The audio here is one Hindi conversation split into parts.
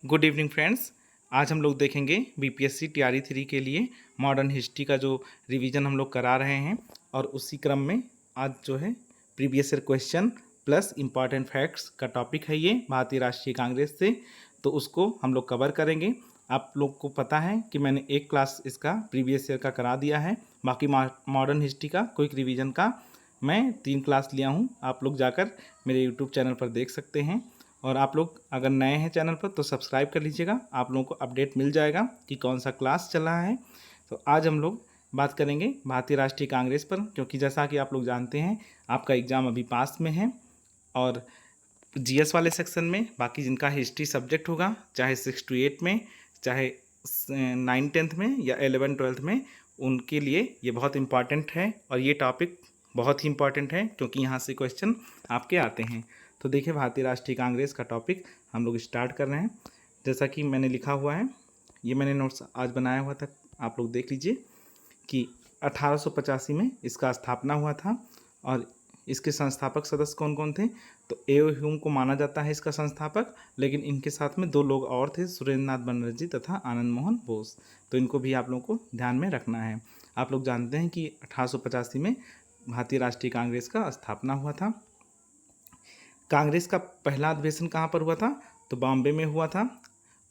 Good evening friends. आज हम लोग देखेंगे बीपीएससी टीआरई 3 के लिए मॉडर्न हिस्ट्री का जो रिवीजन हम लोग करा रहे हैं, और उसी क्रम में आज जो है previous year question plus important facts का टॉपिक है ये भारतीय राष्ट्रीय कांग्रेस से, तो उसको हम लोग कवर करेंगे। आप लोग को पता है कि मैंने एक क्लास इसका प्रीवियस ईयर का करा दिया है, बाकी मॉडर्न हिस्ट्री का क्विक रिवीजन का मैं 3 क्लास लिया हूँ। आप लोग जाकर मेरे यूट्यूब चैनल पर देख सकते हैं, और आप लोग अगर नए हैं चैनल पर तो सब्सक्राइब कर लीजिएगा, आप लोगों को अपडेट मिल जाएगा कि कौन सा क्लास चल रहा है। तो आज हम लोग बात करेंगे भारतीय राष्ट्रीय कांग्रेस पर, क्योंकि जैसा कि आप लोग जानते हैं आपका एग्ज़ाम अभी पास में है, और जीएस वाले सेक्शन में बाकी जिनका हिस्ट्री सब्जेक्ट होगा, चाहे 6 to 8 में, चाहे 9-10 में या 11-12 में, उनके लिए ये बहुत इम्पॉर्टेंट है। और ये टॉपिक बहुत ही इम्पॉर्टेंट है क्योंकि यहाँ से क्वेश्चन आपके आते हैं। तो देखिए, भारतीय राष्ट्रीय कांग्रेस का टॉपिक हम लोग स्टार्ट कर रहे हैं। जैसा कि मैंने लिखा हुआ है, ये मैंने नोट्स आज बनाया हुआ था, आप लोग देख लीजिए कि 1885 में इसका स्थापना हुआ था। और इसके संस्थापक सदस्य कौन कौन थे? तो ए.ओ. ह्यूम को माना जाता है इसका संस्थापक, लेकिन इनके साथ में 2 लोग और थे, सुरेंद्र नाथ बनर्जी तथा आनंद मोहन बोस। तो इनको भी आप लोगों को ध्यान में रखना है। आप लोग जानते हैं कि 1885 में भारतीय राष्ट्रीय कांग्रेस का स्थापना हुआ था। कांग्रेस का पहला अधिवेशन कहाँ पर हुआ था? तो बॉम्बे में हुआ था।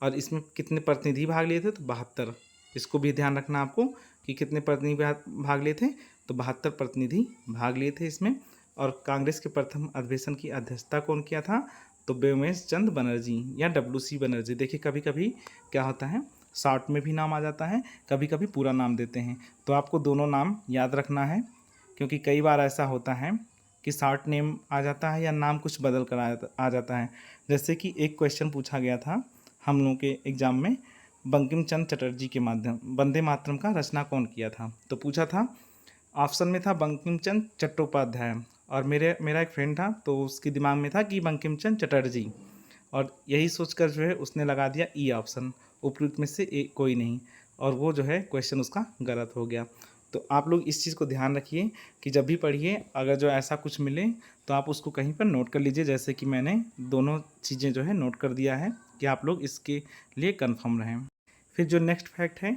और इसमें कितने प्रतिनिधि भाग लिए थे? तो 72। इसको भी ध्यान रखना आपको कि कितने प्रतिनिधि भाग लिए थे। तो 72 प्रतिनिधि भाग लिए थे इसमें। और कांग्रेस के प्रथम अधिवेशन की अध्यक्षता कौन किया था? तो व्योमेश चंद्र बनर्जी या WC बनर्जी। देखिए, कभी कभी क्या होता है, शॉर्ट में भी नाम आ जाता है, कभी कभी पूरा नाम देते हैं, तो आपको दोनों नाम याद रखना है, क्योंकि कई बार ऐसा होता है कि शॉर्ट नेम आ जाता है या नाम कुछ बदल कर आ जाता है। जैसे कि एक क्वेश्चन पूछा गया था हम लोगों के एग्ज़ाम में, बंकिम चंद्र चटर्जी के माध्यम वंदे मातरम का रचना कौन किया था? तो पूछा था, ऑप्शन में था बंकिम चंद्र चट्टोपाध्याय, और मेरा एक फ्रेंड था तो उसके दिमाग में था कि बंकिम चंद्र चटर्जी, और यही सोचकर जो है उसने लगा दिया ई ऑप्शन, उपयुक्त में से कोई नहीं, और वो जो है क्वेश्चन उसका गलत हो गया। तो आप लोग इस चीज़ को ध्यान रखिए कि जब भी पढ़िए, अगर जो ऐसा कुछ मिले तो आप उसको कहीं पर नोट कर लीजिए, जैसे कि मैंने दोनों चीज़ें जो है नोट कर दिया है कि आप लोग इसके लिए कन्फर्म रहें। फिर जो नेक्स्ट फैक्ट है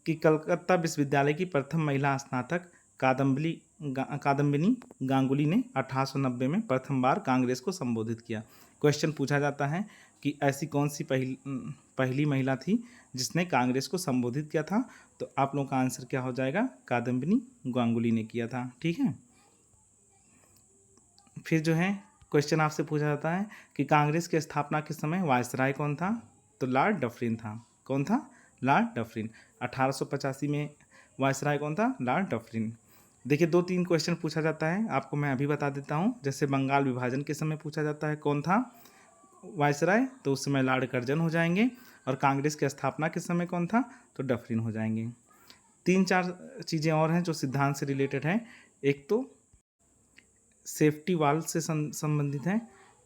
कि कलकत्ता विश्वविद्यालय की प्रथम महिला स्नातक कादम्बिनी गांगुली ने 1890 में प्रथम बार कांग्रेस को संबोधित किया। क्वेश्चन पूछा जाता है कि ऐसी कौन सी पहली महिला थी जिसने कांग्रेस को संबोधित किया था? तो आप लोगों का आंसर क्या हो जाएगा? कादम्बिनी गांगुली ने किया था। ठीक है। फिर जो है क्वेश्चन आपसे पूछा जाता है कि कांग्रेस की स्थापना के समय वायसराय कौन था? तो लॉर्ड डफरिन था। कौन था? Lord Dufferin. 1885 में वायसराय कौन था? Lord Dufferin. देखिए, 2-3 क्वेश्चन पूछा जाता है, आपको मैं अभी बता देता हूँ। जैसे बंगाल विभाजन के समय पूछा जाता है कौन था वायसराय, तो उस समय लॉर्ड कर्जन हो जाएंगे। और कांग्रेस की स्थापना के समय कौन था? तो डफरिन हो जाएंगे। 3-4 चीज़ें और हैं जो सिद्धांत से रिलेटेड हैं। एक तो सेफ्टी वाल्व से संबंधित है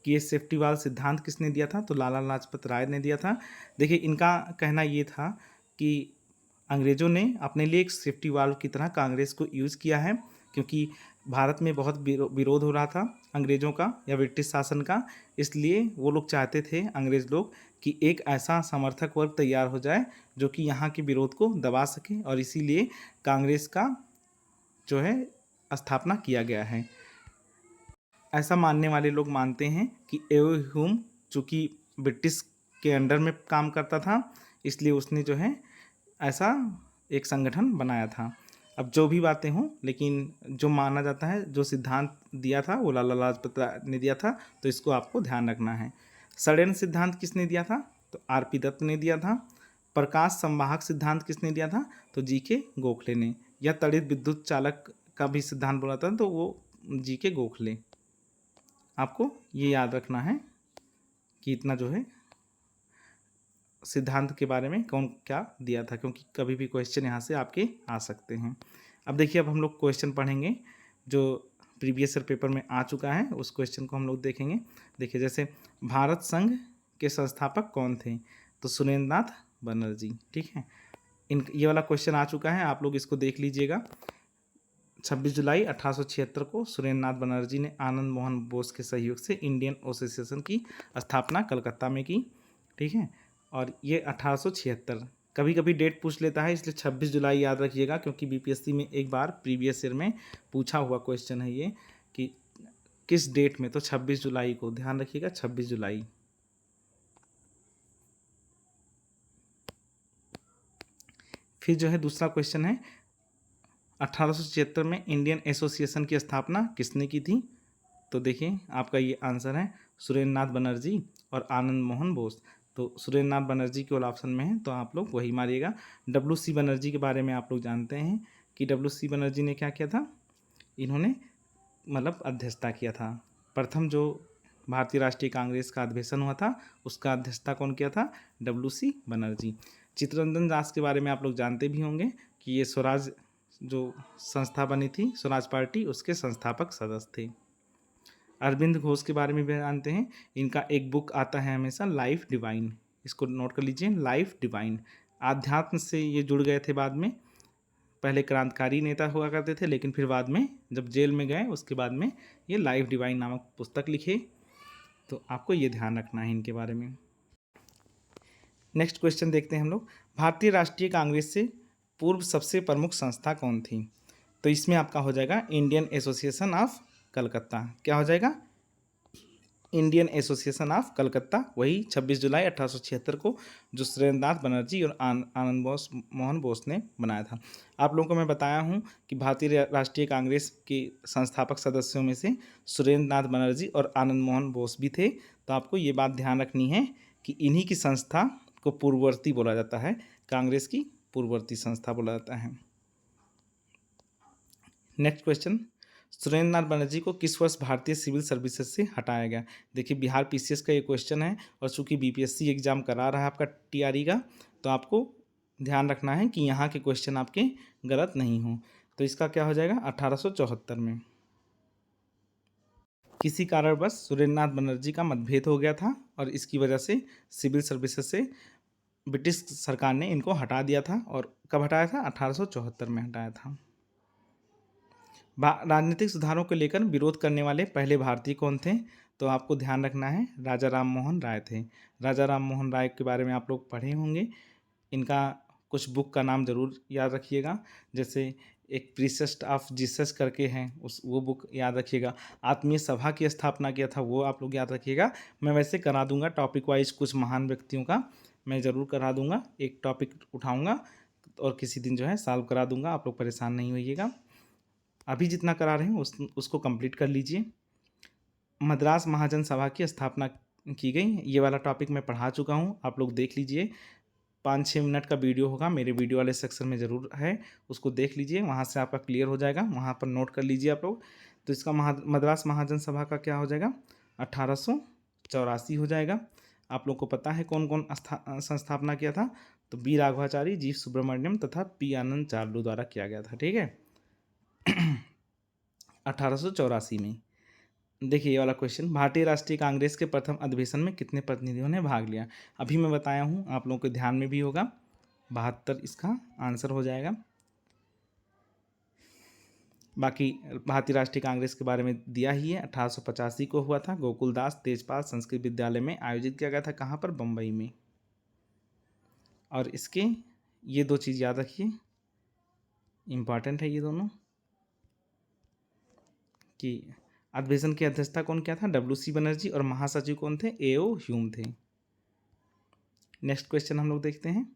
कि ये सेफ्टी वाल्व सिद्धांत किसने दिया था? तो लाला लाजपत राय ने दिया था। देखिए, इनका कहना ये था कि अंग्रेज़ों ने अपने लिए एक सेफ्टी वाल्व की तरह कांग्रेस को यूज़ किया है, क्योंकि भारत में बहुत विरोध हो रहा था अंग्रेज़ों का या ब्रिटिश शासन का। इसलिए वो लोग चाहते थे, अंग्रेज़ लोग, कि एक ऐसा समर्थक वर्ग तैयार हो जाए जो कि यहाँ के विरोध को दबा सके, और इसीलिए कांग्रेस का जो है स्थापना किया गया है। ऐसा मानने वाले लोग मानते हैं कि ए.ओ. ह्यूम चूँकि ब्रिटिश के अंडर में काम करता था, इसलिए उसने जो है ऐसा एक संगठन बनाया था। अब जो भी बातें हों, लेकिन जो माना जाता है, जो सिद्धांत दिया था, वो लाला लाजपत राय ने दिया था, तो इसको आपको ध्यान रखना है। षड्यंत्र सिद्धांत किसने दिया था? तो आर.पी. दत्त ने दिया था। प्रकाश संवाहक सिद्धांत किसने दिया था? तो जी.के. गोखले ने। या तड़ित विद्युत चालक का भी सिद्धांत बोला था, तो वो जी.के. गोखले। आपको ये याद रखना है कि इतना जो है सिद्धांत के बारे में कौन क्या दिया था, क्योंकि कभी भी क्वेश्चन यहाँ से आपके आ सकते हैं। अब देखिए, अब हम लोग क्वेश्चन पढ़ेंगे जो प्रीवियस ईयर पेपर में आ चुका है, उस क्वेश्चन को हम लोग देखेंगे। देखिए, जैसे भारत संघ के संस्थापक कौन थे? तो सुरेंद्र नाथ बनर्जी। ठीक है, ये वाला क्वेश्चन आ चुका है, आप लोग इसको देख लीजिएगा। 26 जुलाई 1876 को सुरेंद्र नाथ बनर्जी ने आनंद मोहन बोस के सहयोग से इंडियन एसोसिएशन की स्थापना कलकत्ता में की। ठीक है, और ये 1876। कभी कभी डेट पूछ लेता है, इसलिए 26 जुलाई याद रखिएगा, क्योंकि बीपीएससी में एक बार प्रीवियस ईयर में पूछा हुआ क्वेश्चन है ये कि किस डेट में, तो 26 जुलाई को ध्यान रखिएगा, 26 जुलाई। फिर जो है दूसरा क्वेश्चन है, 1876 में इंडियन एसोसिएशन की स्थापना किसने की थी? तो देखिए आपका ये आंसर है सुरेंद्र नाथ बनर्जी और आनंद मोहन बोस। तो सुरेंद्र नाथ बनर्जी केवल ऑप्शन में है, तो आप लोग वही मारिएगा। डब्ल्यू.सी. बनर्जी के बारे में आप लोग जानते हैं कि डब्ल्यू.सी. बनर्जी ने क्या किया था, इन्होंने मतलब अध्यक्षता किया था। प्रथम जो भारतीय राष्ट्रीय कांग्रेस का अधिवेशन हुआ था उसका अध्यक्षता कौन किया था? डब्ल्यू.सी. बनर्जी। चित्तरंजन दास के बारे में आप लोग जानते भी होंगे कि ये स्वराज जो संस्था बनी थी, स्वराज पार्टी, उसके संस्थापक सदस्य थे। अरविंद घोष के बारे में भी जानते हैं, इनका एक बुक आता है हमेशा, लाइफ डिवाइन, इसको नोट कर लीजिए, लाइफ डिवाइन। आध्यात्म से ये जुड़ गए थे बाद में, पहले क्रांतिकारी नेता हुआ करते थे, लेकिन फिर बाद में जब जेल में गए उसके बाद में ये लाइफ डिवाइन नामक पुस्तक लिखे। तो आपको ये ध्यान रखना है इनके बारे में। नेक्स्ट क्वेश्चन देखते हैं हम लोग, भारतीय राष्ट्रीय कांग्रेस से पूर्व सबसे प्रमुख संस्था कौन थी? तो इसमें आपका हो जाएगा इंडियन एसोसिएशन ऑफ कलकत्ता। क्या हो जाएगा? इंडियन एसोसिएशन ऑफ कलकत्ता, वही 26 जुलाई 1876 को जो सुरेंद्र नाथ बनर्जी और आनंद मोहन बोस ने बनाया था। आप लोगों को मैं बताया हूँ कि भारतीय राष्ट्रीय कांग्रेस के संस्थापक सदस्यों में से सुरेंद्र नाथ बनर्जी और आनंद मोहन बोस भी थे। तो आपको ये बात ध्यान रखनी है कि इन्हीं की संस्था को पूर्ववर्ती बोला जाता है, कांग्रेस की पूर्ववर्ती संस्था बोला जाता है। नेक्स्ट क्वेश्चन, सुरेंद्र नाथ बनर्जी को किस वर्ष भारतीय सिविल सर्विसेज से हटाया गया? देखिए बिहार पीसीएस का ये क्वेश्चन है, और चूंकि बीपीएससी एग्जाम करा रहा है आपका टीआरई का, तो आपको ध्यान रखना है कि यहाँ के क्वेश्चन आपके गलत नहीं हों। तो इसका क्या हो जाएगा? 1874 में। किसी कारणवश सुरेंद्र नाथ बनर्जी का मतभेद हो गया था, और इसकी वजह से सिविल सर्विसेज से ब्रिटिश सरकार ने इनको हटा दिया था। और कब हटाया था? 1874 में हटाया था। राजनीतिक सुधारों को लेकर विरोध करने वाले पहले भारतीय कौन थे? तो आपको ध्यान रखना है, राजा राम मोहन राय थे। राजा राम मोहन राय के बारे में आप लोग पढ़े होंगे, इनका कुछ बुक का नाम ज़रूर याद रखिएगा, जैसे एक प्रीसेस्ट ऑफ जीसस करके हैं, वो बुक याद रखिएगा। आत्मीय सभा की स्थापना किया था, वो आप लोग याद रखिएगा। मैं वैसे करा दूंगा टॉपिक वाइज, कुछ महान व्यक्तियों का मैं ज़रूर करा दूंगा, एक टॉपिक उठाऊंगा और किसी दिन जो है सॉल्व करा दूंगा, आप लोग परेशान नहीं होइएगा। अभी जितना करा रहे हैं उसको कंप्लीट कर लीजिए। मद्रास महाजन सभा की स्थापना की गई, ये वाला टॉपिक मैं पढ़ा चुका हूँ, आप लोग देख लीजिए। 5-6 मिनट का वीडियो होगा, मेरे वीडियो वाले सेक्शन में ज़रूर है, उसको देख लीजिए, वहाँ से आपका क्लियर हो जाएगा, वहाँ पर नोट कर लीजिए आप लोग। तो इसका मद्रास महाजन सभा का क्या हो जाएगा? 1884 हो जाएगा। आप लोग को पता है कौन कौन संस्थापना किया था? तो बी राघवाचारी, जी सुब्रमण्यम तथा पी आनंद चार्लू द्वारा किया गया था। ठीक है, 1884 में। देखिए ये वाला क्वेश्चन, भारतीय राष्ट्रीय कांग्रेस के प्रथम अधिवेशन में कितने प्रतिनिधियों ने भाग लिया? अभी मैं बताया हूँ, आप लोगों के ध्यान में भी होगा, 72 इसका आंसर हो जाएगा। बाकी भारतीय राष्ट्रीय कांग्रेस के बारे में दिया ही है, 1885 को हुआ था, गोकुलदास तेजपाल संस्कृत विद्यालय में आयोजित किया गया था। कहाँ पर? बम्बई में। और इसके ये दो चीज़ याद रखिए, इम्पॉर्टेंट है ये दोनों, कि अधिवेशन की अध्यक्षता कौन किया था? डब्ल्यू.सी. बनर्जी, और महासचिव कौन थे? ए.ओ. ह्यूम थे। नेक्स्ट क्वेश्चन हम लोग देखते हैं,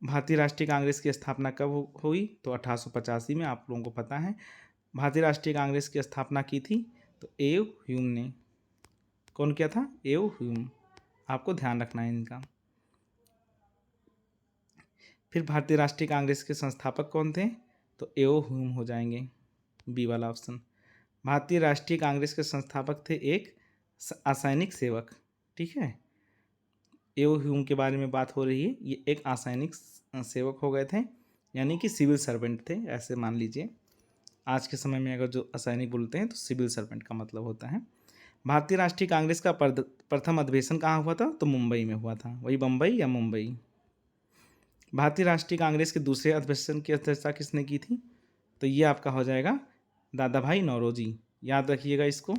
भारतीय राष्ट्रीय कांग्रेस की स्थापना कब हुई? तो 1885 में, आप लोगों को पता है। भारतीय राष्ट्रीय कांग्रेस की स्थापना की थी तो ए.ओ. ह्यूम ने। कौन किया था? ए.ओ. ह्यूम। आपको ध्यान रखना है इनका। फिर भारतीय राष्ट्रीय कांग्रेस के संस्थापक कौन थे? तो ए.ओ. ह्यूम हो जाएंगे, बी वाला ऑप्शन। भारतीय राष्ट्रीय कांग्रेस के संस्थापक थे एक असैनिक सेवक। ठीक है, ए.ओ. ह्यूम के बारे में बात हो रही है, ये एक असैनिक सेवक हो गए थे, यानी कि सिविल सर्वेंट थे, ऐसे मान लीजिए। आज के समय में अगर जो असैनिक बोलते हैं तो सिविल सर्वेंट का मतलब होता है। भारतीय राष्ट्रीय कांग्रेस का प्रथम अधिवेशन कहाँ हुआ था? तो मुंबई में हुआ था, वही बम्बई या मुंबई। भारतीय राष्ट्रीय कांग्रेस के दूसरे अधिवेशन की अध्यक्षता किसने की थी? तो ये आपका हो जाएगा दादा भाई नौरोजी, याद रखिएगा इसको।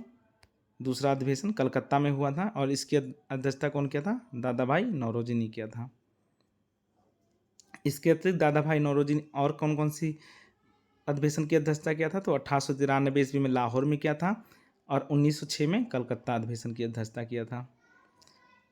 दूसरा अधिवेशन कलकत्ता में हुआ था और इसकी अध्यक्षता कौन किया था? दादा भाई नौरोजी ने किया था। इसके अतिरिक्त दादा भाई नौरोजी ने और कौन कौन सी अधिवेशन की अध्यक्षता किया था? तो 1893 ईस्वी में लाहौर में किया था और 1906 में कलकत्ता अधिवेशन की अध्यक्षता किया था।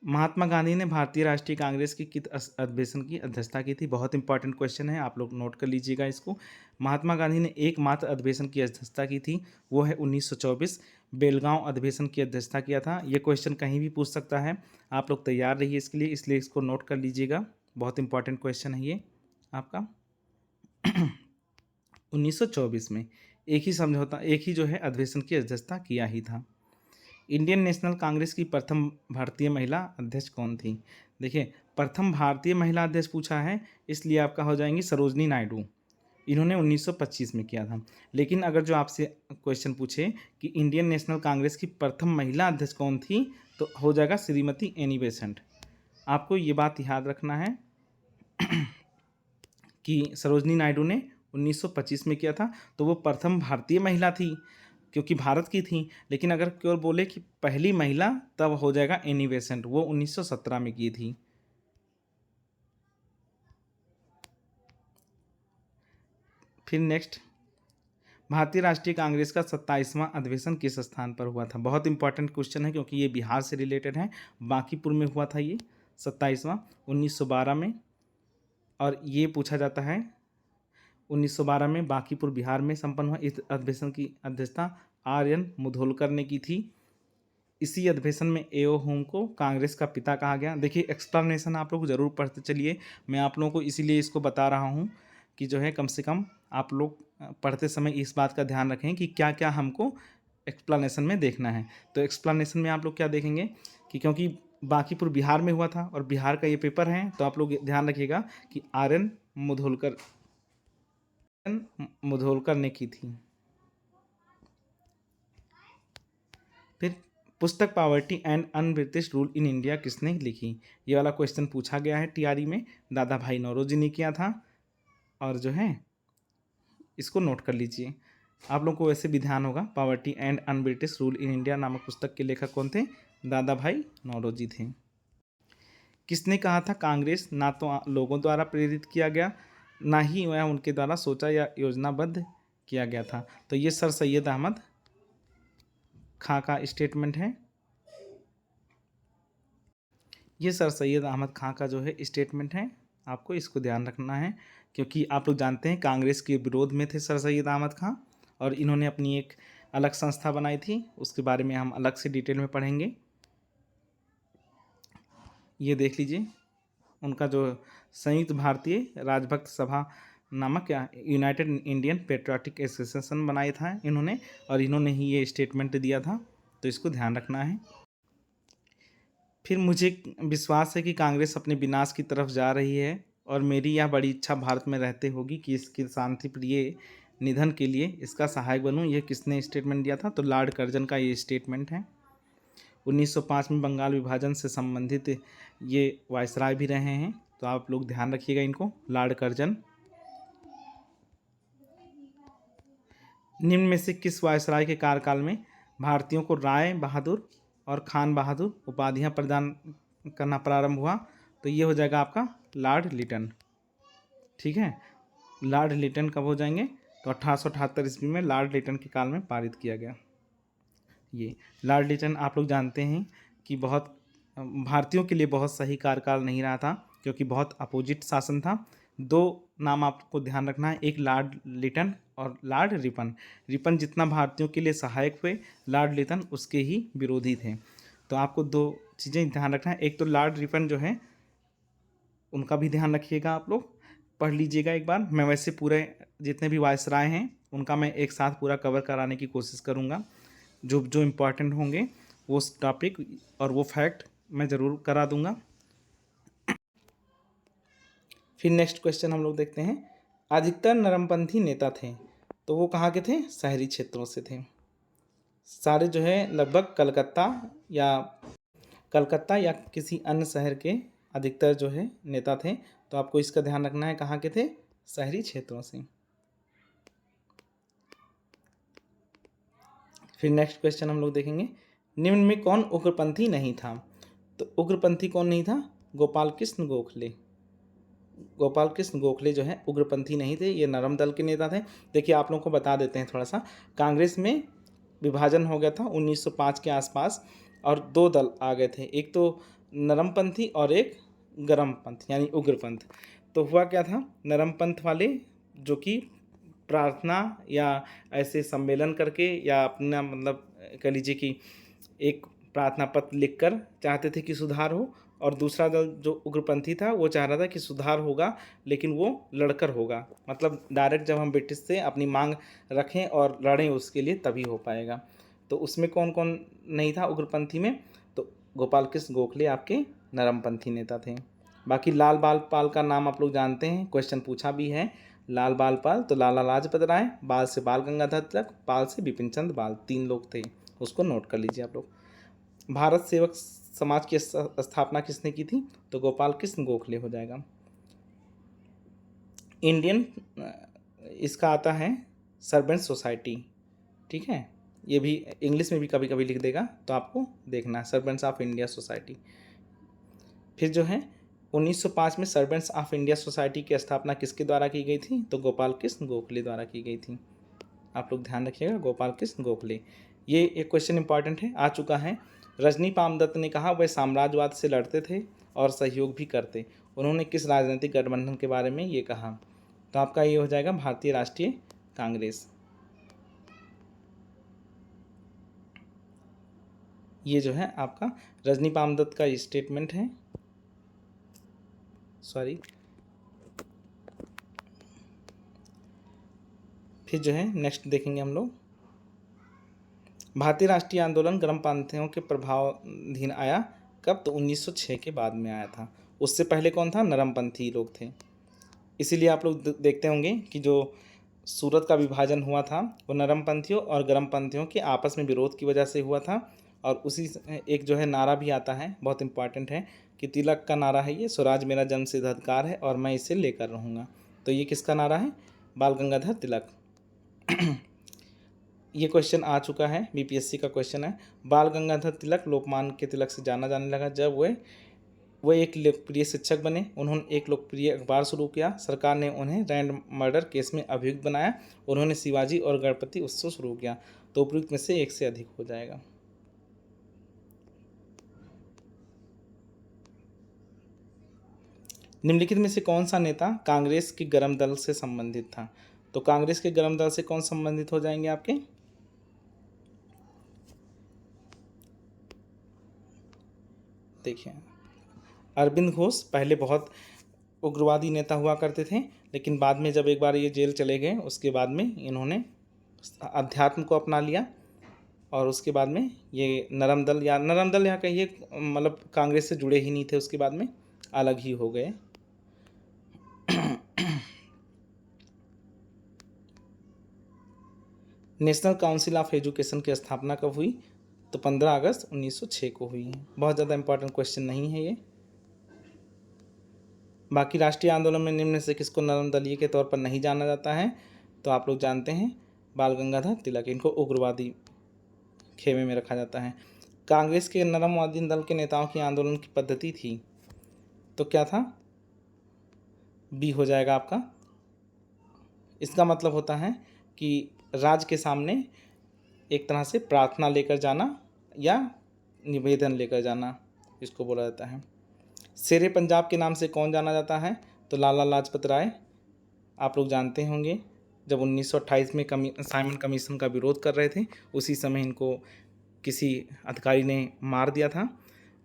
महात्मा गांधी ने भारतीय राष्ट्रीय कांग्रेस की किस अधिवेशन की अध्यक्षता की थी? बहुत इंपॉर्टेंट क्वेश्चन है, आप लोग नोट कर लीजिएगा इसको। महात्मा गांधी ने एकमात्र अधिवेशन की अध्यक्षता की थी, वो है 1924 बेलगांव अधिवेशन की अध्यक्षता किया था। ये क्वेश्चन कहीं भी पूछ सकता है, आप लोग तैयार रहिए इसके लिए, इसलिए इसको नोट कर लीजिएगा, बहुत इंपॉर्टेंट क्वेश्चन है ये आपका। 1924 में एक ही जो है अधिवेशन की अध्यक्षता किया ही था। इंडियन नेशनल कांग्रेस की प्रथम भारतीय महिला अध्यक्ष कौन थी? देखिए, प्रथम भारतीय महिला अध्यक्ष पूछा है, इसलिए आपका हो जाएंगी सरोजनी नायडू। इन्होंने 1925 में किया था। लेकिन अगर जो आपसे क्वेश्चन पूछे कि इंडियन नेशनल कांग्रेस की प्रथम महिला अध्यक्ष कौन थी, तो हो जाएगा श्रीमती एनी बेसेंट। आपको ये बात याद रखना है कि सरोजनी नायडू ने 1925 में किया था, तो वो प्रथम भारतीय महिला थी क्योंकि भारत की थी। लेकिन अगर केवल बोले कि पहली महिला, तब हो जाएगा एनी बेसेंट, वो 1917 में की थी। फिर नेक्स्ट, भारतीय राष्ट्रीय कांग्रेस का 27वां अधिवेशन किस स्थान पर हुआ था? बहुत इंपॉर्टेंट क्वेश्चन है क्योंकि ये बिहार से रिलेटेड है। बांकीपुर में हुआ था ये 27वां 1912 में, और ये पूछा जाता है 1912 में बांकीपुर बिहार में संपन्न हुआ। इस अधिवेशन की अध्यक्षता आर.एन. मुधोलकर ने की थी। इसी अधिवेशन में ए.ओ. होम को कांग्रेस का पिता कहा गया। देखिए, एक्सप्लेनेशन आप लोग ज़रूर पढ़ते चलिए, मैं आप लोगों को इसीलिए इसको बता रहा हूँ कि जो है कम से कम आप लोग पढ़ते समय इस बात का ध्यान रखें कि क्या क्या हमको एक्सप्लेनेशन में देखना है। तो एक्सप्लेनेशन में आप लोग क्या देखेंगे कि क्योंकि बांकीपुर बिहार में हुआ था और बिहार का ये पेपर है, तो आप लोग ध्यान रखिएगा कि आर.एन. मुधोलकर ने की थी। फिर पुस्तक poverty and un British rule in India किसने लिखी? ये वाला क्वेश्चन पूछा गया है टीआरई में, दादा भाई नौरोजी ने किया था। और जो है इसको नोट कर लीजिए, आप लोगों को वैसे भी ध्यान होगा। Poverty and un British rule in India नामक पुस्तक के लेखक कौन थे? दादा भाई नौरोजी थे। किसने कहा था कांग्रेस ना तो लोगों द्वारा प्रेरित किया गया, ना ही वह उनके द्वारा सोचा या योजनाबद्ध किया गया था? तो ये सर सैयद अहमद खां का स्टेटमेंट है। ये सर सैयद अहमद खां का जो है स्टेटमेंट है, आपको इसको ध्यान रखना है क्योंकि आप लोग जानते हैं कांग्रेस के विरोध में थे सर सैयद अहमद खां, और इन्होंने अपनी एक अलग संस्था बनाई थी, उसके बारे में हम अलग से डिटेल में पढ़ेंगे। ये देख लीजिए, उनका जो संयुक्त भारतीय राजभक्त सभा नामक या यूनाइटेड इंडियन पेट्रियाटिक एसोसिएशन बनाया था इन्होंने, और इन्होंने ही ये स्टेटमेंट दिया था, तो इसको ध्यान रखना है। फिर मुझे विश्वास है कि कांग्रेस अपने विनाश की तरफ जा रही है और मेरी यह बड़ी इच्छा भारत में रहते होगी कि इसके शांति प्रिय निधन के लिए इसका सहायक बनूं। यह किसने स्टेटमेंट दिया था? तो लॉर्ड कर्जन का ये स्टेटमेंट है। 1905 में बंगाल विभाजन से संबंधित ये वायसराय भी रहे हैं, तो आप लोग ध्यान रखिएगा इनको, लॉर्ड कर्जन। निम्न में से किस वायसराय के कार्यकाल में भारतीयों को राय बहादुर और खान बहादुर उपाधियां प्रदान करना प्रारंभ हुआ? तो ये हो जाएगा आपका लॉर्ड लिटन। ठीक है, लॉर्ड लिटन कब हो जाएंगे? तो 1878 ईस्वी में लॉर्ड लिटन के काल में पारित किया गया। ये लॉर्ड लिटन आप लोग जानते हैं कि बहुत भारतीयों के लिए बहुत सही कार्यकाल नहीं रहा था क्योंकि बहुत अपोजिट शासन था। दो नाम आपको ध्यान रखना है, एक लॉर्ड लिटन और लॉर्ड रिपन। रिपन जितना भारतीयों के लिए सहायक हुए, लॉर्ड लिटन उसके ही विरोधी थे। तो आपको दो चीज़ें ध्यान रखना है, एक तो लॉर्ड रिपन जो है उनका भी ध्यान रखिएगा, आप लोग पढ़ लीजिएगा एक बार। मैं वैसे पूरे जितने भी वायसराय हैं उनका मैं एक साथ पूरा कवर कराने की कोशिश करूँगा, जो जो इम्पोर्टेंट होंगे वो टॉपिक और वो फैक्ट मैं ज़रूर करा दूँगा। फिर नेक्स्ट क्वेश्चन हम लोग देखते हैं, अधिकतर नरमपंथी नेता थे तो वो कहाँ के थे? शहरी क्षेत्रों से थे। सारे जो है लगभग कलकत्ता या किसी अन्य शहर के अधिकतर जो है नेता थे, तो आपको इसका ध्यान रखना है, कहाँ के थे? शहरी क्षेत्रों से। फिर नेक्स्ट क्वेश्चन हम लोग देखेंगे, निम्न में कौन उग्रपंथी नहीं था? तो उग्रपंथी कौन नहीं था? गोपाल कृष्ण गोखले। गोपाल कृष्ण गोखले जो है उग्रपंथी नहीं थे, ये नरम दल के नेता थे। देखिए आप लोगों को बता देते हैं थोड़ा सा, कांग्रेस में विभाजन हो गया था 1905 के आसपास और दो दल आ गए थे, एक तो नरमपंथी और एक गरमपंथ यानी उग्रपंथ। तो हुआ क्या था, नरमपंथ वाले जो कि प्रार्थना या ऐसे सम्मेलन करके या अपना मतलब कह लीजिए कि एक प्रार्थना पत्र लिखकर चाहते थे कि सुधार हो, और दूसरा दल जो उग्रपंथी था वो चाह रहा था कि सुधार होगा लेकिन वो लड़कर होगा, मतलब डायरेक्ट जब हम ब्रिटिश से अपनी मांग रखें और लड़ें उसके लिए तभी हो पाएगा। तो उसमें कौन कौन नहीं था उग्रपंथी में? तो गोपाल कृष्ण गोखले आपके नरमपंथी नेता थे। बाकी लाल बाल पाल का नाम आप लोग जानते हैं, क्वेश्चन पूछा भी है। लाल बाल पाल तो लाला लाजपत राय, बाल से बाल गंगाधर तिलक, पाल से बिपिन चंद्र पाल, तीन लोग थे, उसको नोट कर लीजिए आप लोग। भारत सेवक समाज की स्थापना किसने की थी? तो गोपाल कृष्ण गोखले हो जाएगा। इंडियन इसका आता है सर्वेंट सोसाइटी, ठीक है, ये भी इंग्लिश में भी कभी कभी लिख देगा तो आपको देखना है, सर्वेंट्स ऑफ इंडिया सोसाइटी। फिर जो है 1905 में सर्वेंट्स ऑफ इंडिया सोसाइटी की स्थापना किसके द्वारा की गई थी? तो गोपाल कृष्ण गोखले द्वारा की गई थी। आप लोग ध्यान रखिएगा, गोपाल कृष्ण गोखले। ये एक क्वेश्चन इंपॉर्टेंट है, आ चुका है। रजनी पामदत्त ने कहा वह साम्राज्यवाद से लड़ते थे और सहयोग भी करते, उन्होंने किस राजनीतिक गठबंधन के बारे में ये कहा? तो आपका ये हो जाएगा भारतीय राष्ट्रीय कांग्रेस। ये जो है आपका रजनी पामदत्त का स्टेटमेंट है, सॉरी। फिर जो है नेक्स्ट देखेंगे हम लोग, भारतीय राष्ट्रीय आंदोलन गर्मपंथियों के प्रभावाधीन आया कब? तो 1906 के बाद में आया था। उससे पहले कौन था? नरमपंथी लोग थे। इसीलिए आप लोग देखते होंगे कि जो सूरत का विभाजन हुआ था वो नरमपंथियों और गर्मपंथियों के आपस में विरोध की वजह से हुआ था। और उसी एक जो है नारा भी आता है, बहुत इंपॉर्टेंट है, कि तिलक का नारा है ये, स्वराज मेरा जन्मसिद्ध अधिकार है और मैं इसे लेकर रहूँगा। तो ये किसका नारा है? बाल गंगाधर तिलक। ये क्वेश्चन आ चुका है, बीपीएससी का क्वेश्चन है। बाल गंगाधर तिलक लोकमान्य के तिलक से जाना जाने लगा जब वह एक लोकप्रिय शिक्षक बने। उन्होंने एक लोकप्रिय अखबार शुरू किया, सरकार ने उन्हें रैंड मर्डर केस में अभियुक्त बनाया, उन्होंने शिवाजी और गणपति उत्सव शुरू किया। तो उपयुक्त में से एक से अधिक हो जाएगा। निम्नलिखित में से कौन सा नेता कांग्रेस के गरम दल से संबंधित था? तो कांग्रेस के गरम दल से कौन संबंधित हो जाएंगे आपके? देखिए अरविंद घोष पहले बहुत उग्रवादी नेता हुआ करते थे, लेकिन बाद में जब एक बार ये जेल चले गए उसके बाद में इन्होंने अध्यात्म को अपना लिया और उसके बाद में ये नरम दल या कहिए मतलब कांग्रेस से जुड़े ही नहीं थे, उसके बाद में अलग ही हो गए। नेशनल काउंसिल ऑफ एजुकेशन की स्थापना कब हुई? तो 15 अगस्त 1906 को हुई है। बहुत ज़्यादा इंपॉर्टेंट क्वेश्चन नहीं है ये। बाकी राष्ट्रीय आंदोलन में निम्न से किसको नरम दलीय के तौर पर नहीं जाना जाता है? तो आप लोग जानते हैं बाल गंगाधर तिलक, इनको उग्रवादी खेमे में रखा जाता है। कांग्रेस के नरमवादी दल के नेताओं की आंदोलन की पद्धति थी, तो क्या था? बी हो जाएगा आपका। इसका मतलब होता है कि राज के सामने एक तरह से प्रार्थना लेकर जाना या निवेदन लेकर जाना, इसको बोला जाता है। शेरे पंजाब के नाम से कौन जाना जाता है? तो लाला लाजपत राय। आप लोग जानते होंगे जब 1928 में साइमन कमीशन का विरोध कर रहे थे, उसी समय इनको किसी अधिकारी ने मार दिया था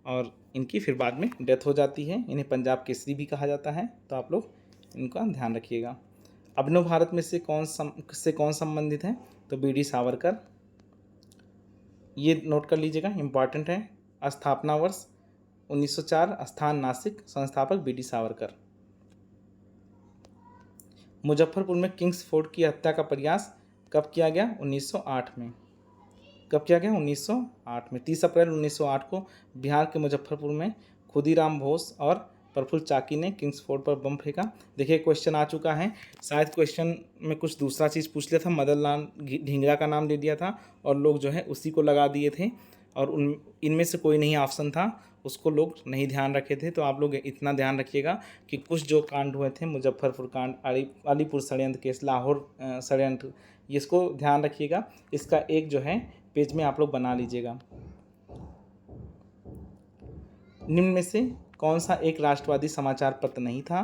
और इनकी फिर बाद में डेथ हो जाती है। इन्हें पंजाब केसरी भी कहा जाता है, तो आप लोग इनका ध्यान रखिएगा। अभिनव भारत में से कौन संबंधित है? तो बी डी सावरकर। ये नोट कर लीजिएगा, इम्पॉर्टेंट है। स्थापना वर्ष 1904, स्थान नासिक, संस्थापक बी डी सावरकर। मुजफ्फरपुर में किंग्स फोर्ट की हत्या का प्रयास कब किया गया? 1908 में। कब किया गया? 1908 में। 30 अप्रैल 1908 को बिहार के मुजफ्फरपुर में खुदीराम बोस और प्रफुल्ल चाकी ने किंग्स फोर्ट पर बम फेंका। देखिए क्वेश्चन आ चुका है, शायद क्वेश्चन में कुछ दूसरा चीज़ पूछ लिया था, मदन लाल ढींगरा का नाम ले दिया था और लोग जो है उसी को लगा दिए थे और इनमें से कोई नहीं ऑप्शन था, उसको लोग नहीं ध्यान रखे थे। तो आप लोग इतना ध्यान रखिएगा कि कुछ जो कांड हुए थे, मुजफ्फरपुर कांड, अलीपुर षड्यंत्र केस, लाहौर षड्यंत्र, इसको ध्यान रखिएगा। इसका एक जो है पेज में आप लोग बना लीजिएगा। निम्न में से कौन सा एक राष्ट्रवादी समाचार पत्र नहीं था?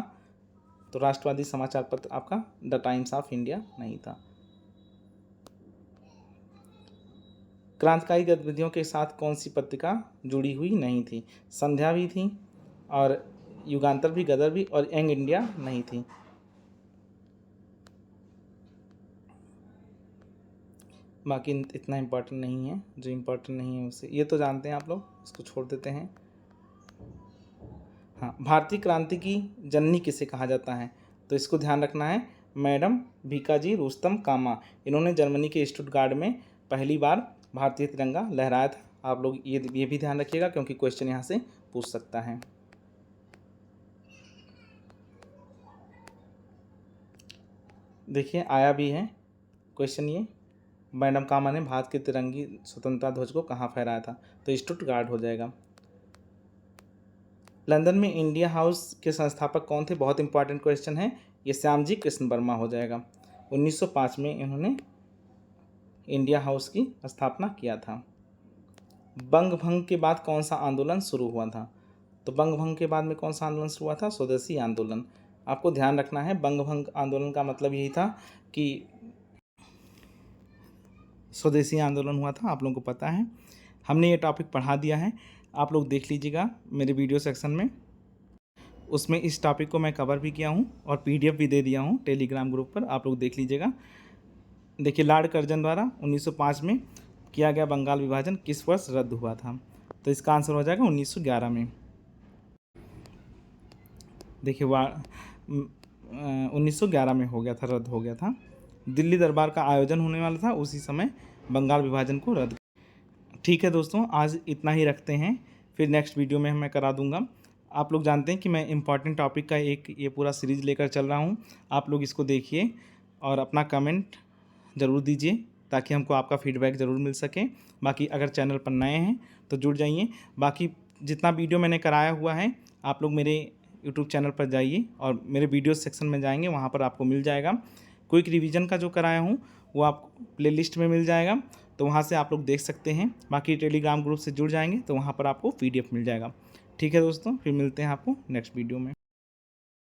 तो राष्ट्रवादी समाचार पत्र आपका द टाइम्स ऑफ इंडिया नहीं था। क्रांतिकारी गतिविधियों के साथ कौन सी पत्रिका जुड़ी हुई नहीं थी? संध्या भी थी, और युगांतर भी, गदर भी, और यंग इंडिया नहीं थी। बाकी इतना इम्पोर्टेंट नहीं है, जो इम्पोर्टेंट नहीं है उसे ये तो जानते हैं आप लोग, इसको छोड़ देते हैं। हाँ, भारतीय क्रांति की जननी किसे कहा जाता है? तो इसको ध्यान रखना है, मैडम भीकाजी रुस्तम कामा। इन्होंने जर्मनी के स्टुटगार्ट में पहली बार भारतीय तिरंगा लहराया था। आप लोग ये भी ध्यान रखिएगा, क्योंकि क्वेश्चन यहाँ से पूछ सकता है। देखिए आया भी है क्वेश्चन ये, मैडम कामा ने भारत के तिरंगी स्वतंत्रता ध्वज को कहाँ फहराया था? तो स्टुटगार्ट हो जाएगा। लंदन में इंडिया हाउस के संस्थापक कौन थे? बहुत इंपॉर्टेंट क्वेश्चन है ये, श्यामजी कृष्ण वर्मा हो जाएगा। 1905 में इन्होंने इंडिया हाउस की स्थापना किया था। बंग भंग के बाद कौन सा आंदोलन शुरू हुआ था? तो बंग भंग के बाद में कौन सा आंदोलन शुरू हुआ था? स्वदेशी आंदोलन। आपको ध्यान रखना है, बंग भंग आंदोलन का मतलब यही था कि स्वदेशी आंदोलन हुआ था, आप लोगों को पता है। हमने ये टॉपिक पढ़ा दिया है, आप लोग देख लीजिएगा मेरे वीडियो सेक्शन में, उसमें इस टॉपिक को मैं कवर भी किया हूँ और PDF भी दे दिया हूँ टेलीग्राम ग्रुप पर, आप लोग देख लीजिएगा। देखिए, लॉर्ड कर्जन द्वारा 1905 में किया गया बंगाल विभाजन किस वर्ष रद्द हुआ था? तो इसका आंसर हो जाएगा 1911 में। देखिए 1911 में हो गया था, रद्द हो गया था। दिल्ली दरबार का आयोजन होने वाला था, उसी समय बंगाल विभाजन को रद्द। ठीक है दोस्तों, आज इतना ही रखते हैं, फिर नेक्स्ट वीडियो में मैं करा दूंगा। आप लोग जानते हैं कि मैं इम्पॉर्टेंट टॉपिक का एक ये पूरा सीरीज़ लेकर चल रहा हूँ। आप लोग इसको देखिए और अपना कमेंट ज़रूर दीजिए, ताकि हमको आपका फीडबैक ज़रूर मिल सके। बाकी अगर चैनल पर नए हैं तो जुड़ जाइए। बाकी जितना वीडियो मैंने कराया हुआ है, आप लोग मेरे यूट्यूब चैनल पर जाइए और मेरे वीडियो सेक्शन में जाएंगे, वहाँ पर आपको मिल जाएगा। क्विक रिवीजन का जो कराया हूँ वो आपको प्लेलिस्ट में मिल जाएगा, तो वहाँ से आप लोग देख सकते हैं। बाकी टेलीग्राम ग्रुप से जुड़ जाएंगे तो वहाँ पर आपको PDF मिल जाएगा। ठीक है दोस्तों, फिर मिलते हैं आपको नेक्स्ट वीडियो में।